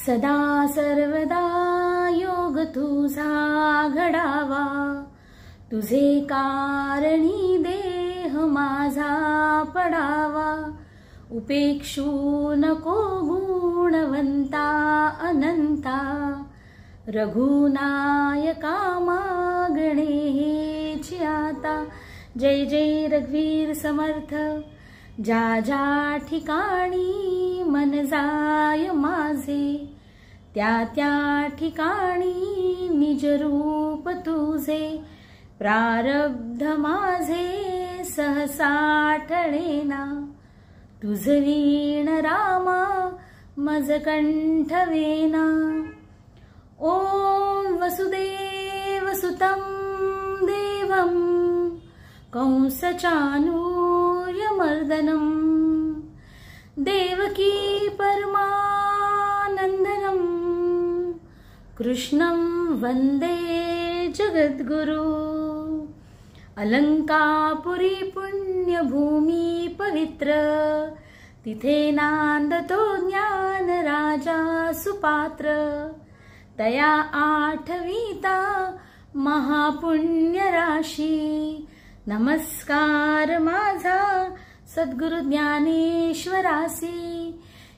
सदा सर्वदा योग तुझा घडावा, तुझे कारणी देह माझा पडावा. उपेक्षू नको गुणवंता अनंता, रघुनायका मागणे हेची आता. जय जय रघुवीर समर्थ. ज्या ज्या ठिकाणी मन जाय माझे, त्या त्या ठिकाणी निज रूप तुझे. प्रारब्ध माझे सहसा टळेना, तुझ वीण रामा मज कंठवेना. ओम वसुदेव सुतं देवं कंसचाणूर्यमर्दनं, देवकी परमानन्दनं, कृष्णं वन्दे जगद्गुरु. अलंकापुरी पुण्यभूमी पवित्र, तिथे नांदतो ज्ञान राजा सुपात्र. तया आठविता महापुण्य राशी, नमस्कार माझा सद्गुरु ज्ञानेश्वरासी.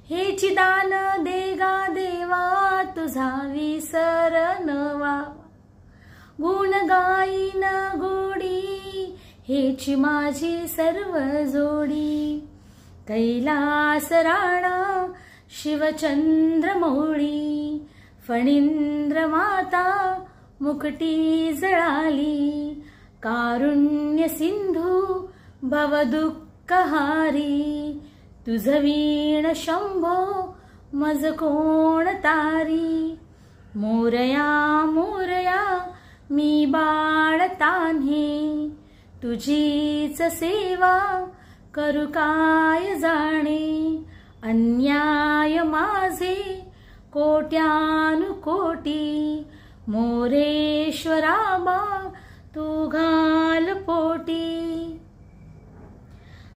हेची दान देगा देवा तुझा विसर नवा, गुण गाईन गोडी हेची माझी सर्व जोडी. कैलास राणा शिवचंद्र मौळी, फणींद्र माता मुकटी जळाली. कारुण्य सिंधू भवदुःखहारी, तुझ वीण शंभो मज कोण तारी. मोरया मोरया मी बाळ तान्हे, तुझीच सेवा करू काय जाणे. अन्याय माझे कोट्यानुकोटी, मोरेश्वरा बा तू घाल पोटी.